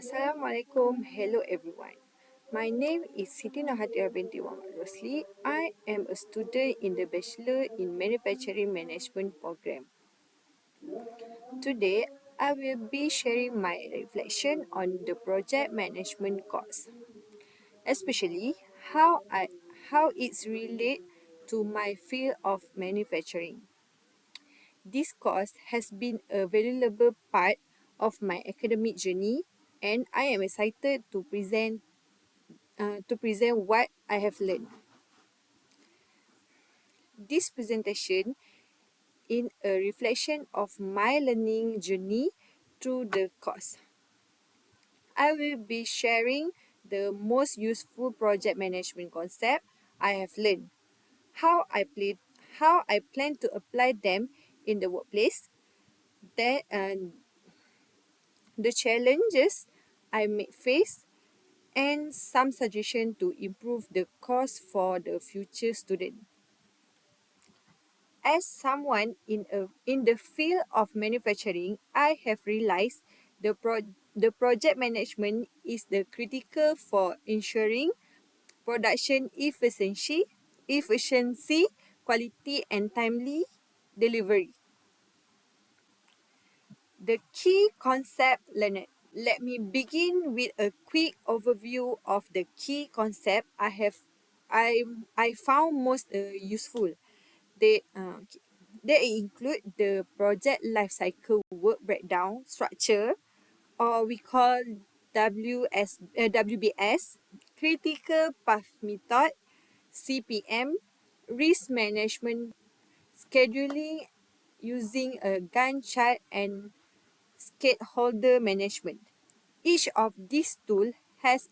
Assalamualaikum. Hello everyone. My name is Siti Nur Hathirah binti Muhammad Rosli. I am a student in the Bachelor in Manufacturing Management program. Today, I will be sharing my reflection on the project management course, especially how it's relate to my field of manufacturing. This course has been a valuable part of my academic journey, and I am excited to present what I have learned. This presentation is a reflection of my learning journey through the course. I will be sharing the most useful project management concept I have learned, how I plan to apply them in the workplace, that the challenges I may face, and some suggestion to improve the course for the future student. As someone in the field of manufacturing, I have realized the project management is the critical for ensuring production efficiency, quality, and timely delivery. The key concept learned. Let me begin with a quick overview of the key concept I found most useful. They they include the project lifecycle work breakdown structure, or we call WBS, critical path method, CPM, risk management, scheduling using a Gantt chart, and stakeholder management. Each of these tools has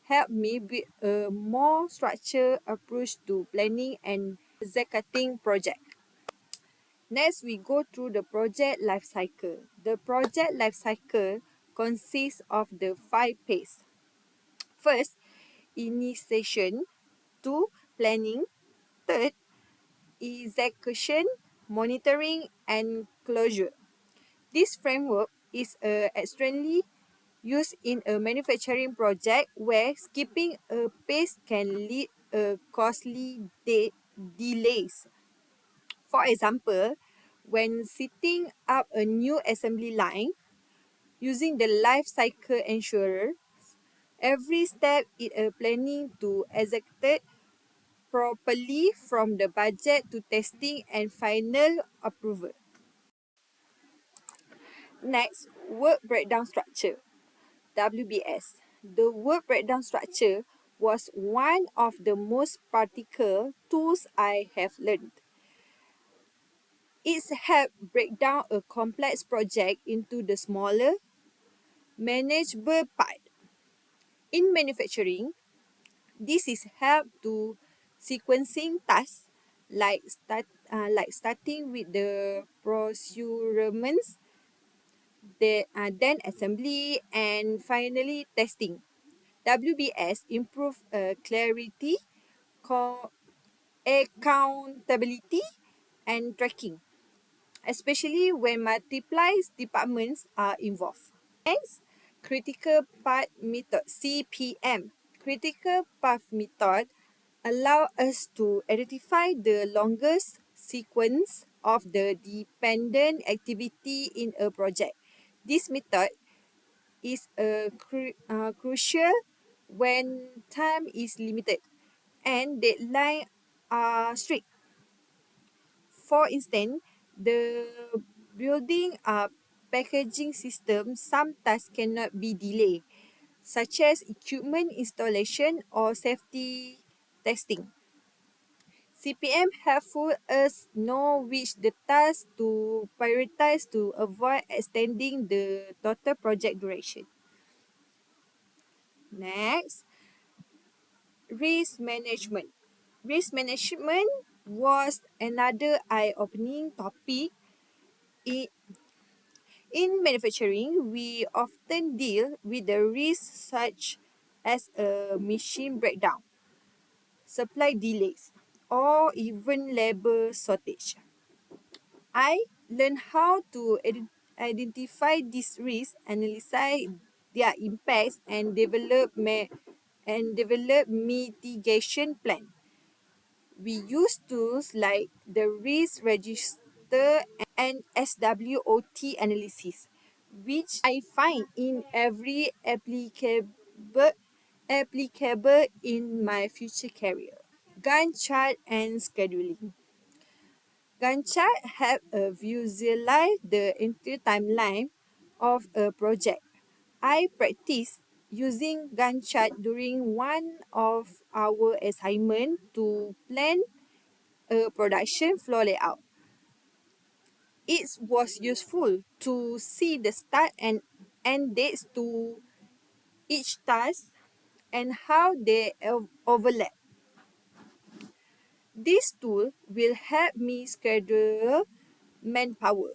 helped me build a more structured approach to planning and executing project. Next, we go through the project life cycle. The project life cycle consists of the 5 phases. First, initiation. Two, planning. Third, execution, monitoring, and closure. This framework is extremely used in a manufacturing project where skipping a pace can lead a costly delays. For example, when setting up a new assembly line using the life cycle ensurer, every step is a planning to execute properly from the budget to testing and final approval. Next, work breakdown structure, WBS. The work breakdown structure was one of the most practical tools I have learned. It's helped break down a complex project into the smaller, manageable part. In manufacturing, this is help to sequencing tasks like starting with the procurements, then assembly, and finally testing. WBS improve clarity, co- accountability, and tracking, especially when multiple departments are involved. Next, critical path method, CPM. Critical path method allow us to identify the longest sequence of the dependent activity in a project. This method is crucial when time is limited and deadlines are strict. For instance, the building a packaging system, some tasks cannot be delayed, such as equipment installation or safety testing. CPM helpful us know which the tasks to prioritize to avoid extending the total project duration. Next, risk management. Risk management was another eye-opening topic. In, in manufacturing, we often deal with the risks such as a machine breakdown, supply delays, or even labor shortage. I learned how to identify these risks, their impacts and develop mitigation plan. We use tools like the risk register and SWOT analysis, which I find in every applicable in my future career. Gantt chart and scheduling. Gantt chart help visualize the entire timeline of a project. I practice using Gantt chart during one of our assignment to plan a production flow layout. It was useful to see the start and end dates to each task and how they overlap. This tool will help me schedule manpower,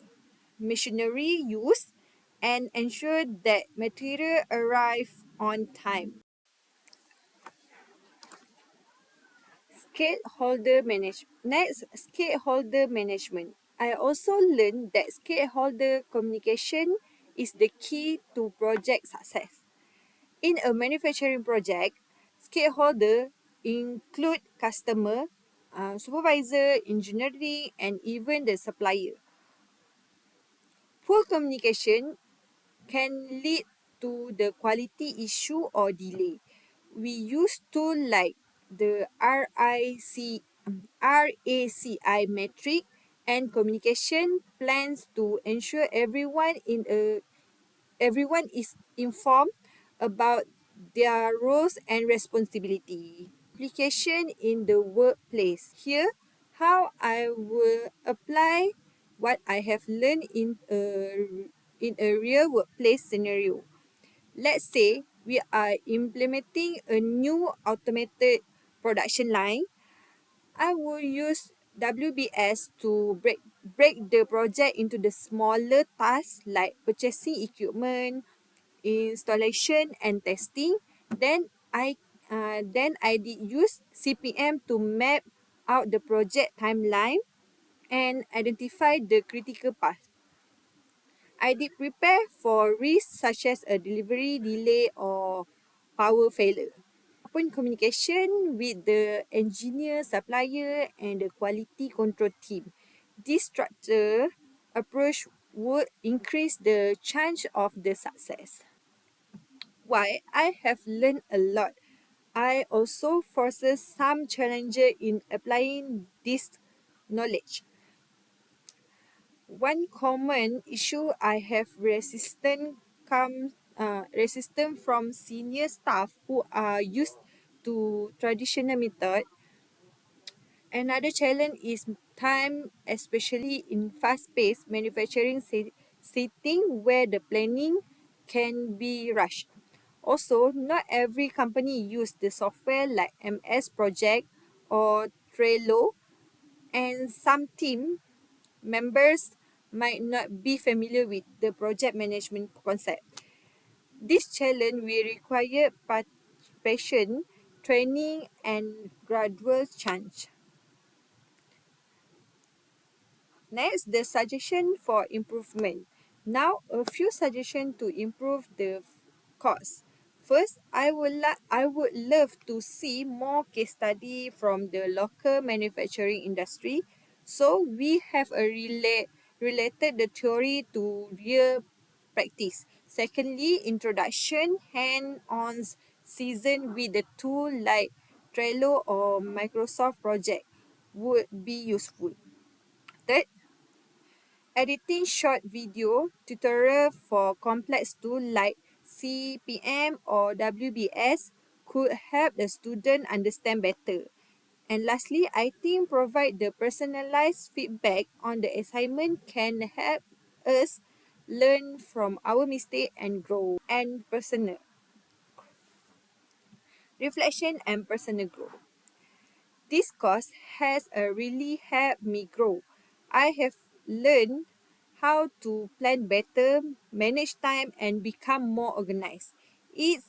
machinery use, and ensure that material arrive on time. Stakeholder management. I also learned that stakeholder communication is the key to project success. In a manufacturing project, stakeholder include customer, supervisor, engineering, and even the supplier. Poor communication can lead to the quality issue or delay. We use tools like the RACI metric and communication plans to ensure everyone is informed about their roles and responsibility. Application in the workplace. Here, how I will apply what I have learned in a real workplace scenario. Let's say we are implementing a new automated production line. I will use WBS to break the project into the smaller tasks like purchasing equipment, installation and testing. Then I did use CPM to map out the project timeline and identify the critical path. I did prepare for risks such as a delivery delay or power failure. Open communication with the engineer, supplier, and the quality control team. This structure approach would increase the chance of the success. Why I have learned a lot. I also foresaw some challenges in applying this knowledge. One common issue I have resistant from senior staff who are used to traditional method. Another challenge is time, especially in fast-paced manufacturing setting where the planning can be rushed. Also, not every company use the software like MS Project or Trello, and some team members might not be familiar with the project management concept. This challenge will require participation, training, and gradual change. Next, the suggestion for improvement. Now, a few suggestions to improve the course. First, I would love to see more case study from the local manufacturing industry, so we have a related the theory to real practice. Secondly, introduction hand-on season with the tool like Trello or Microsoft Project would be useful. Third, editing short video tutorial for complex tools like CPM or WBS could help the student understand better. And lastly, I think provide the personalized feedback on the assignment can help us learn from our mistake and grow. And personal reflection and personal growth. This course has really helped me grow. I have learned how to plan better, manage time, and become more organized. It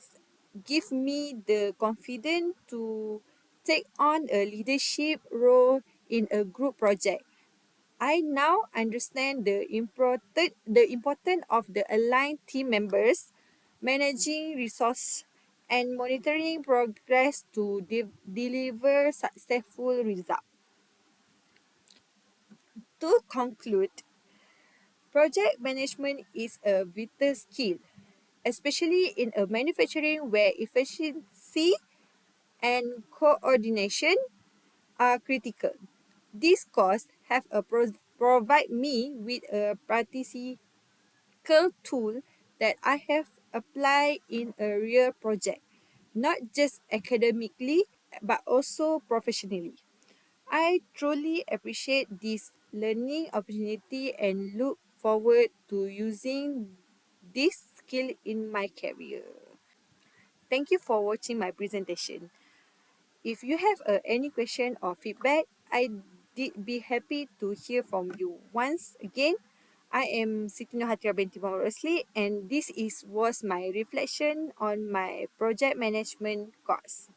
gives me the confidence to take on a leadership role in a group project. I now understand the importance of the aligned team members, managing resource, and monitoring progress to deliver successful results. To conclude, project management is a vital skill, especially in a manufacturing where efficiency and coordination are critical. These courses have provide me with a practical tool that I have applied in a real project, not just academically but also professionally. I truly appreciate this learning opportunity and look forward to using this skill in my career. Thank you for watching my presentation. If you have any question or feedback, I did be happy to hear from you. Once again, I am Siti Nur Hathirah binti Muhammad Rosli, and this was my reflection on my project management course.